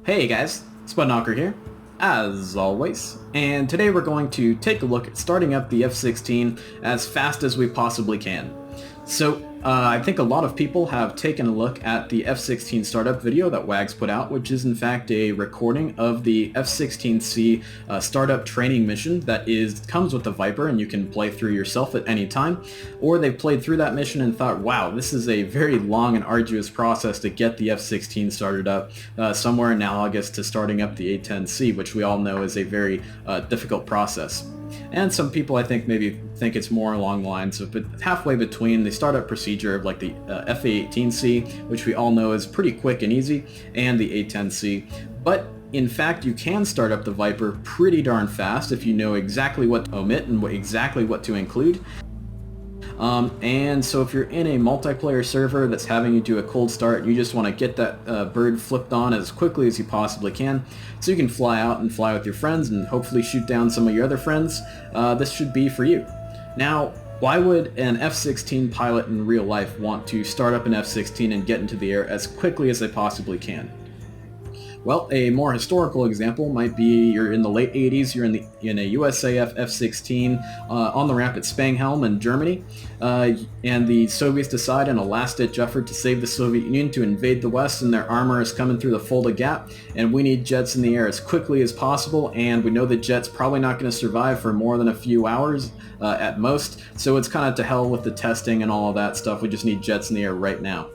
Hey guys, Spudknocker here, as always, and today we're going to take a look at starting up the F-16 as fast as we possibly can. So, I think a lot of people have taken a look at the F-16 startup video that WAG's put out, which is in fact a recording of the F-16C startup training mission that comes with the Viper and you can play through yourself at any time. Or they've played through that mission and thought, wow, this is a very long and arduous process to get the F-16 started up, somewhere analogous to starting up the A-10C, which we all know is a very difficult process. And some people, I think, maybe think it's more along the lines of halfway between the startup procedure of like the F-18C, which we all know is pretty quick and easy, and the A-10C. But in fact, you can start up the Viper pretty darn fast if you know exactly what to omit and exactly what to include. And so if you're in a multiplayer server that's having you do a cold start and you just want to get that bird flipped on as quickly as you possibly can, so you can fly out and fly with your friends and hopefully shoot down some of your other friends, this should be for you. Now, why would an F-16 pilot in real life want to start up an F-16 and get into the air as quickly as they possibly can? Well, a more historical example might be you're in the late 80s, you're in a USAF F-16 on the ramp at Spanghelm in Germany, and the Soviets decide in a last-ditch effort to save the Soviet Union to invade the West, and their armor is coming through the Fulda Gap, and we need jets in the air as quickly as possible, and we know the jet's probably not going to survive for more than a few hours at most, so it's kind of to hell with the testing and all of that stuff. We just need jets in the air right now.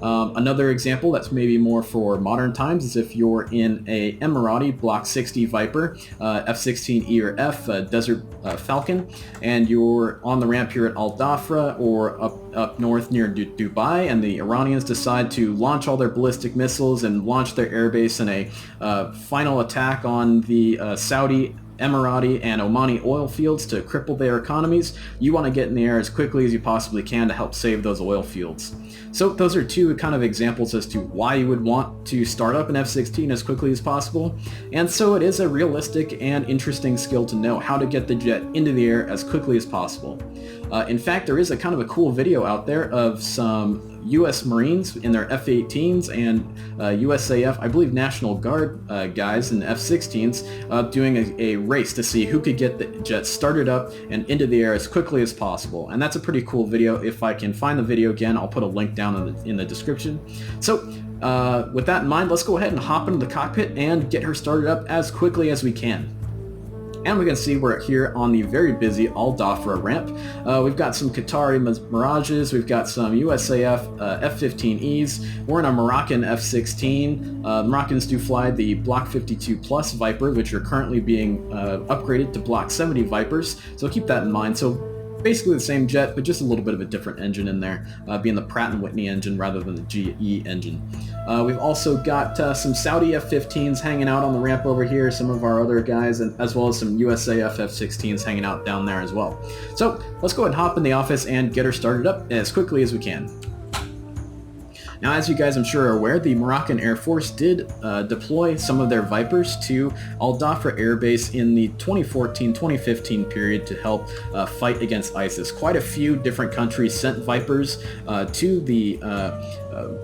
Another example that's maybe more for modern times is if you're in a Emerati Block 60 Viper, F-16E or F, Desert Falcon, and you're on the ramp here at Al Dhafra or up north near Dubai, and the Iranians decide to launch all their ballistic missiles and launch their airbase in a final attack on the Saudi, Emirati, and Omani oil fields to cripple their economies. You want to get in the air as quickly as you possibly can to help save those oil fields. So those are two kind of examples as to why you would want to start up an F-16 as quickly as possible. And so it is a realistic and interesting skill to know how to get the jet into the air as quickly as possible. In fact, there is a kind of a cool video out there of some U.S. Marines in their F-18s and USAF, I believe National Guard guys in F-16s doing a race to see who could get the jet started up and into the air as quickly as possible. And that's a pretty cool video. If I can find the video again, I'll put a link down in the description. So with that in mind, let's go ahead and hop into the cockpit and get her started up as quickly as we can. And we can see we're here on the very busy Al Dhafra ramp. We've got some Qatari Mirages, we've got some USAF F-15Es, we're in a Moroccan F-16. The Moroccans do fly the Block 52 Plus Viper, which are currently being upgraded to Block 70 Vipers, so keep that in mind. So basically the same jet, but just a little bit of a different engine in there, being the Pratt & Whitney engine rather than the GE engine. We've also got some Saudi F-15s hanging out on the ramp over here, some of our other guys, and as well as some USAF F-16s hanging out down there as well. So let's go ahead and hop in the office and get her started up as quickly as we can. Now, as you guys I'm sure are aware, the Moroccan Air Force did deploy some of their Vipers to Al Dhafra Air Base in the 2014-2015 period to help fight against ISIS. Quite a few different countries sent Vipers to the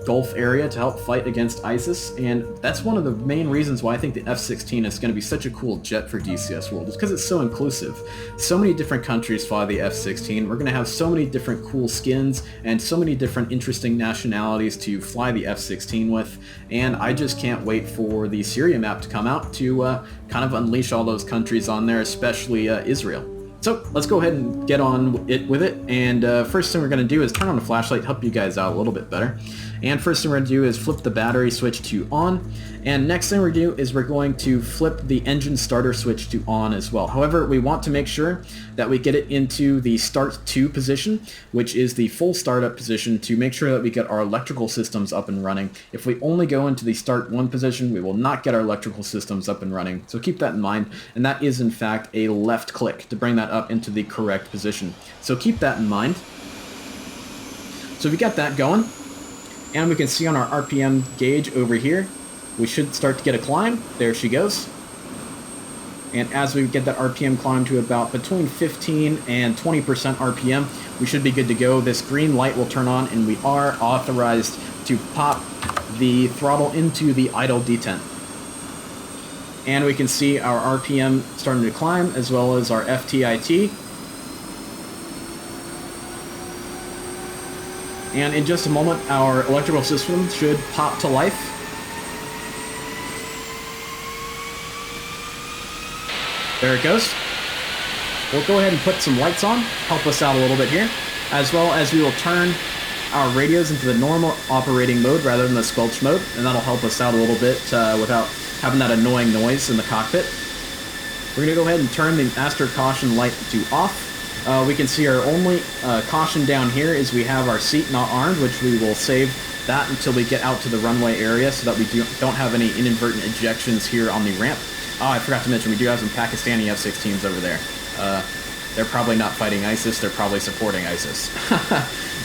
Gulf area to help fight against ISIS, and that's one of the main reasons why I think the F-16 is going to be such a cool jet for DCS World, is because it's so inclusive. So many different countries fly the F-16. We're going to have so many different cool skins and so many different interesting nationalities to fly the F-16 with, and I just can't wait for the Syria map to come out to kind of unleash all those countries on there, especially Israel. So let's go ahead and get on with it, and first thing we're going to do is turn on the flashlight to help you guys out a little bit better. And first thing we're going to do is flip the battery switch to on, and next thing we're going to do is we're going to flip the engine starter switch to on as well. However, we want to make sure that we get it into the start 2 position, which is the full startup position, to make sure that we get our electrical systems up and running. If we only go into the start 1 position, we will not get our electrical systems up and running. So keep that in mind, and that is in fact a left click to bring that up into the correct position. So keep that in mind. So we got that going, and we can see on our RPM gauge over here, we should start to get a climb. There she goes. And as we get that RPM climb to about between 15 and 20% RPM, we should be good to go. This green light will turn on, and we are authorized to pop the throttle into the idle detent. And we can see our RPM starting to climb, as well as our FTIT. And in just a moment, our electrical system should pop to life. There it goes. We'll go ahead and put some lights on, help us out a little bit here, as well as we will turn our radios into the normal operating mode rather than the squelch mode, and that'll help us out a little bit without having that annoying noise in the cockpit. We're going to go ahead and turn the master caution light to off. We can see our only caution down here is we have our seat not armed, which we will save that until we get out to the runway area so that we don't have any inadvertent ejections here on the ramp. Oh, I forgot to mention, we do have some Pakistani F-16s over there. They're probably not fighting ISIS, they're probably supporting ISIS.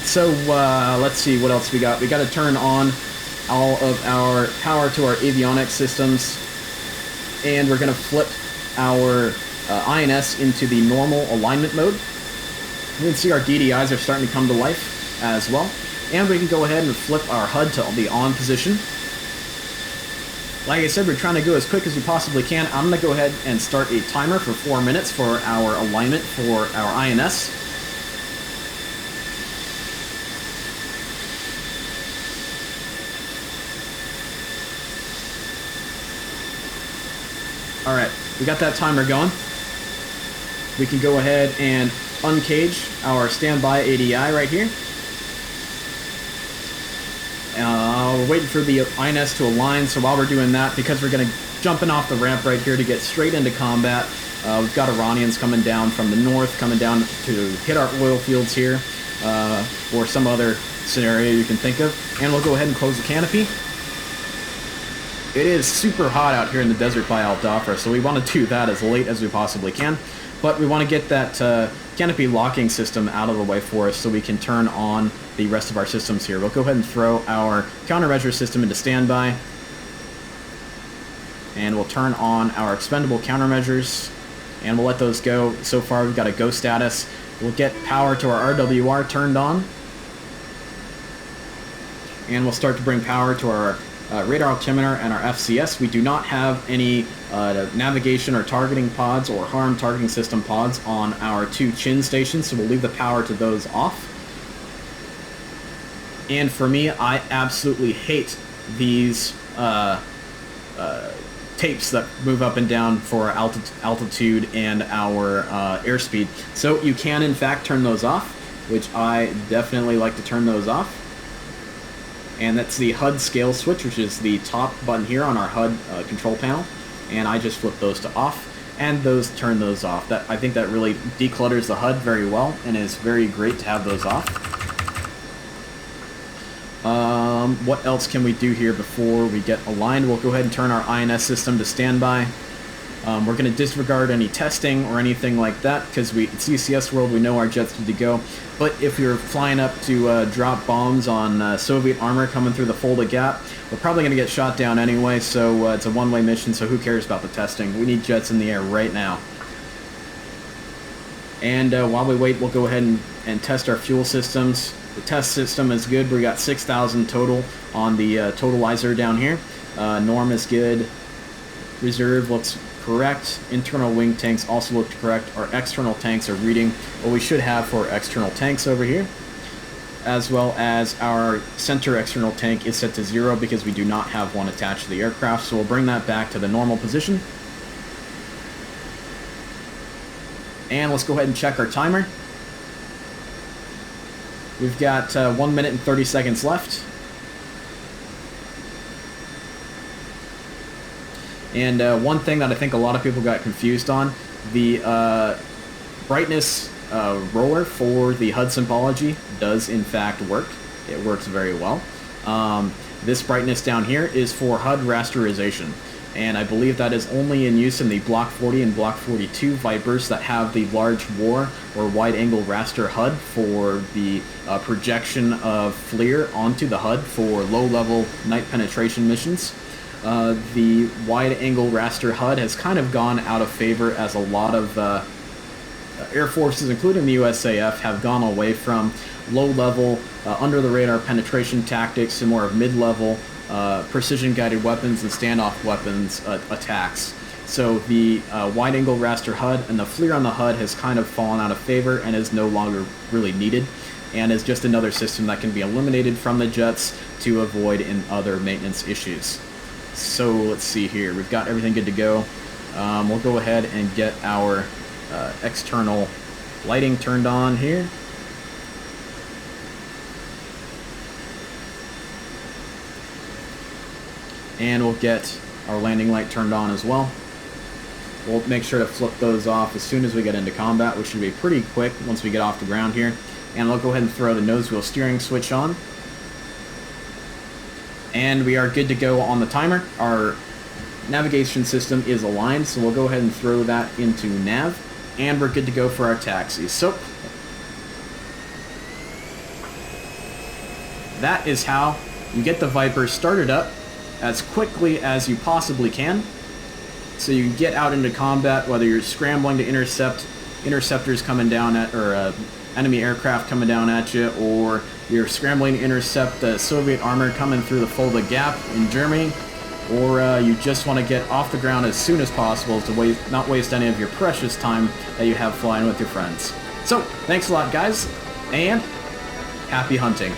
So, let's see what else we got. We got to turn on all of our power to our avionics systems, and we're going to flip our INS into the normal alignment mode. You can see our DDIs are starting to come to life as well, and we can go ahead and flip our HUD to the on position. Like I said, we're trying to go as quick as we possibly can. I'm going to go ahead and start a timer for 4 minutes for our alignment for our INS. Alright, we got that timer going. We can go ahead and uncage our standby ADI right here. We're waiting for the INS to align, so while we're doing that, because we're going to jumping off the ramp right here to get straight into combat, we've got Iranians coming down from the north, coming down to hit our oil fields here, or some other scenario you can think of. And we'll go ahead and close the canopy. It is super hot out here in the desert by Al Dhafra, so we want to do that as late as we possibly can. But we want to get that canopy locking system out of the way for us so we can turn on the rest of our systems here. We'll go ahead and throw our countermeasure system into standby. And we'll turn on our expendable countermeasures, and we'll let those go. So far we've got a go status. We'll get power to our RWR turned on. And we'll start to bring power to our radar altimeter and our FCS. We do not have any navigation or targeting pods or harm targeting system pods on our two chin stations, so we'll leave the power to those off. And for me, I absolutely hate these tapes that move up and down for altitude and our airspeed. So you can in fact turn those off, which I definitely like to turn those off. And that's the HUD scale switch, which is the top button here on our HUD control panel. And I just flip those to off, and turn those off. I think that really declutters the HUD very well, and is very great to have those off. What else can we do here before we get aligned? We'll go ahead and turn our INS system to standby. We're going to disregard any testing or anything like that, because it's DCS world, we know our jet's good to go. But if you're flying up to drop bombs on Soviet armor coming through the Fulda Gap, we're probably going to get shot down anyway, so it's a one-way mission, so who cares about the testing? We need jets in the air right now. And while we wait, we'll go ahead and test our fuel systems. The test system is good. We got 6,000 total on the totalizer down here. Norm is good. Reserve looks correct. Internal wing tanks also look correct. Our external tanks are reading what we should have for external tanks over here, as well as our center external tank is set to 0 because we do not have one attached to the aircraft, so we'll bring that back to the normal position. And let's go ahead and check our timer. We've got 1 minute and 30 seconds left. And one thing that I think a lot of people got confused on, the brightness roller for the HUD symbology does in fact work. It works very well. This brightness down here is for HUD rasterization, and I believe that is only in use in the Block 40 and Block 42 Vipers that have the large WAR or wide-angle raster HUD for the projection of FLIR onto the HUD for low-level night penetration missions. The wide-angle raster HUD has kind of gone out of favor, as a lot of air forces, including the USAF, have gone away from low-level, under-the-radar penetration tactics to more of mid-level precision-guided weapons and standoff weapons attacks. So the wide-angle raster HUD and the FLIR on the HUD has kind of fallen out of favor and is no longer really needed, and is just another system that can be eliminated from the jets to avoid in other maintenance issues. So let's see here, we've got everything good to go. We'll go ahead and get our external lighting turned on here. And we'll get our landing light turned on as well. We'll make sure to flip those off as soon as we get into combat, which should be pretty quick once we get off the ground here. And we'll go ahead and throw the nose wheel steering switch on. And we are good to go on the timer. Our navigation system is aligned, so we'll go ahead and throw that into nav. And we're good to go for our taxi. So that is how you get the Viper started up as quickly as you possibly can. So you get out into combat, whether you're scrambling to intercept interceptors coming down at, or enemy aircraft coming down at you, or you're scrambling to intercept the Soviet armor coming through the Fulda Gap in Germany, or you just want to get off the ground as soon as possible to not waste any of your precious time that you have flying with your friends. So, thanks a lot guys, and happy hunting.